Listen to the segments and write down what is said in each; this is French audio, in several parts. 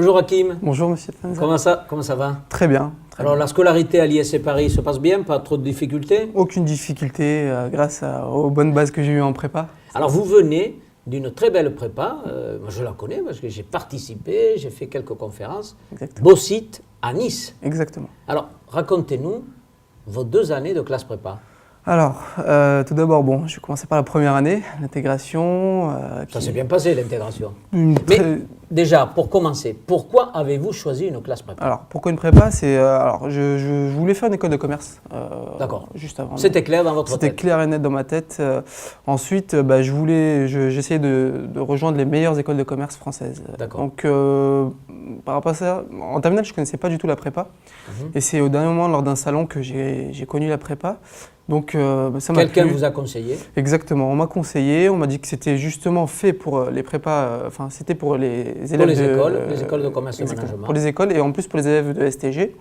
Bonjour Hakim. Bonjour Monsieur Panza. Comment ça va? Très bien. Alors la scolarité à l'ISC Paris se passe bien, pas trop de difficultés? Aucune difficulté grâce aux bonnes bases que j'ai eues en prépa. Alors vous venez d'une très belle prépa, moi je la connais parce que j'ai participé, j'ai fait quelques conférences. Exactement. Beau site à Nice. Exactement. Alors racontez-nous vos 2 années de classe prépa. Alors, tout d'abord, je vais commencer par la première année, l'intégration. Ça s'est bien passé l'intégration. Mais déjà, pour commencer, pourquoi avez-vous choisi une classe prépa? Alors, pourquoi une prépa? Je voulais faire une école de commerce. D'accord. Juste avant. C'était clair dans votre tête? C'était clair et net dans ma tête. Ensuite, j'essayais de rejoindre les meilleures écoles de commerce françaises. D'accord. Donc, par rapport à ça, en terminale, je ne connaissais pas du tout la prépa. Et c'est au dernier moment, lors d'un salon, que j'ai connu la prépa. Donc, ça m'a Quelqu'un plu. vous a conseillé? Exactement, on m'a conseillé, on m'a dit que c'était justement fait pour les prépas, c'était pour les élèves les écoles de commerce et management. Pour les écoles et en plus pour les élèves de STG.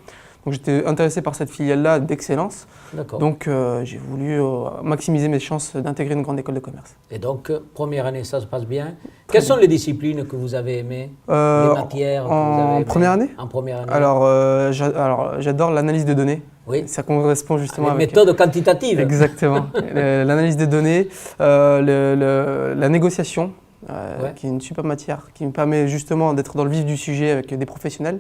Donc j'étais intéressé par cette filiale-là d'excellence. D'accord. Donc j'ai voulu maximiser mes chances d'intégrer une grande école de commerce. Et donc, première année, ça se passe bien. Quelles sont les disciplines que vous avez aimées? Les matières que vous avez aimées? Première année? En première année. Alors, j'adore l'analyse de données. Oui. Ça correspond justement les avec... méthodes quantitatives. Exactement. L'analyse des données, la négociation, qui est une super matière, qui me permet justement d'être dans le vif du sujet avec des professionnels.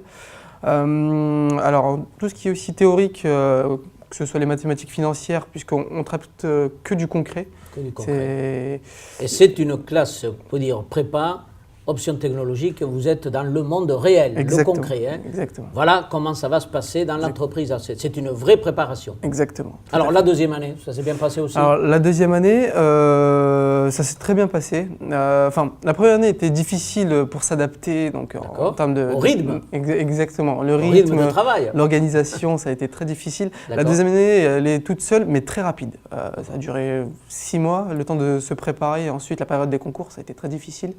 Alors, tout ce qui est aussi théorique, que ce soit les mathématiques financières, puisqu'on ne traite que du concret. Que du concret. Et c'est une classe, on peut dire, prépa, option technologique, vous êtes dans le monde réel, Exactement. le concret. Hein. Exactement. Voilà comment ça va se passer dans l'entreprise. C'est une vraie préparation. Exactement. Alors, la deuxième année, ça s'est bien passé aussi? Alors, la deuxième année, ça s'est très bien passé. La première année était difficile pour s'adapter, donc en termes de... Au rythme. Exactement. Le rythme de travail. L'organisation, ça a été très difficile. La deuxième année, elle est toute seule, mais très rapide. Ça a duré 6 mois, le temps de se préparer. Ensuite, la période des concours, ça a été très difficile.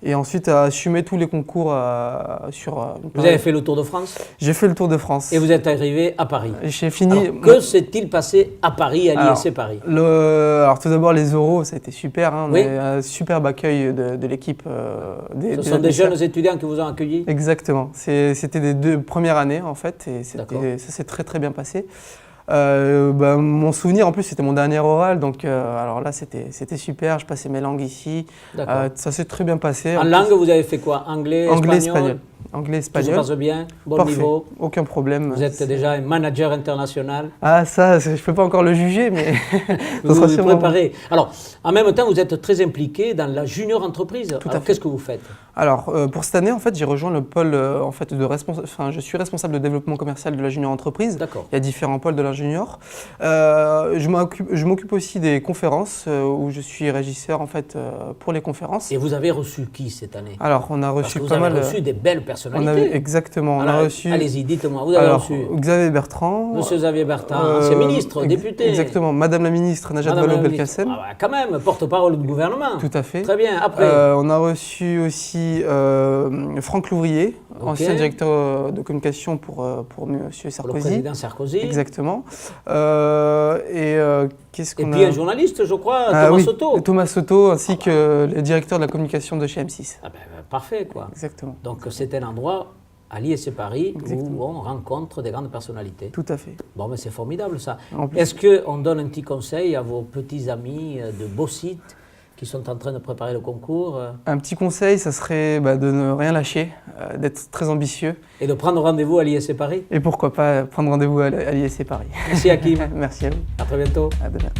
Et ensuite, à assumer tous les concours sur... Vous avez fait le Tour de France? J'ai fait le Tour de France. Et vous êtes arrivé à Paris? J'ai fini... Alors, que s'est-il passé à Paris, à l'ISC Paris? Alors tout d'abord, les oraux, ça a été super. Hein, oui. Un superbe accueil de l'équipe. Ce sont des jeunes étudiants qui vous ont accueillis? Exactement. C'était des 2 premières années, en fait, et ça s'est très très bien passé. Mon souvenir, en plus, c'était mon dernier oral, donc alors là, c'était super. Je passais mes langues ici. Ça s'est très bien passé. En langue, vous avez fait quoi? Anglais, espagnol? Anglais, espagnol. Tout se passe bien? Bon Parfait. niveau? Aucun problème. Vous êtes déjà un manager international? Ah, ça, je ne peux pas encore le juger, mais vous vous préparez. Alors, en même temps, vous êtes très impliqué dans la junior entreprise. Qu'est-ce que vous faites? Alors, pour cette année, en fait, j'ai rejoint le pôle je suis responsable de développement commercial de la junior entreprise. D'accord. Il y a différents pôles de la junior. Je m'occupe aussi des conférences où je suis régisseur en fait pour les conférences. Et vous avez reçu qui cette année? Alors, on a reçu pas mal. Vous avez reçu des belles personnalités. Exactement. On a reçu. Allez-y, dites-moi. Vous avez reçu Xavier Bertrand. Monsieur Xavier Bertrand, ancien ministre, député. Exactement. Madame la ministre Najat Vallaud-Belkacem. Ah quand même, porte-parole du gouvernement. Tout à fait. Très bien. Après. On a reçu aussi Franck Louvrier, ancien directeur de communication pour Monsieur Sarkozy. Le président Sarkozy. Exactement. Qu'est-ce qu'on a? Et puis un journaliste, je crois, Thomas Soto. Thomas Soto, ainsi que le directeur de la communication de chez M6. Ah parfait, quoi. Exactement. Donc c'est un endroit à l'ISC Paris où on rencontre des grandes personnalités. Tout à fait. Bon, mais c'est formidable ça. Est-ce qu'on donne un petit conseil à vos petits amis de beaux sites qui sont en train de préparer le concours? Un petit conseil, ça serait de ne rien lâcher, d'être très ambitieux. Et de prendre rendez-vous à l'ISC Paris? Et pourquoi pas prendre rendez-vous à l'ISC Paris. Merci Hakim. Merci à vous. À très bientôt. À demain.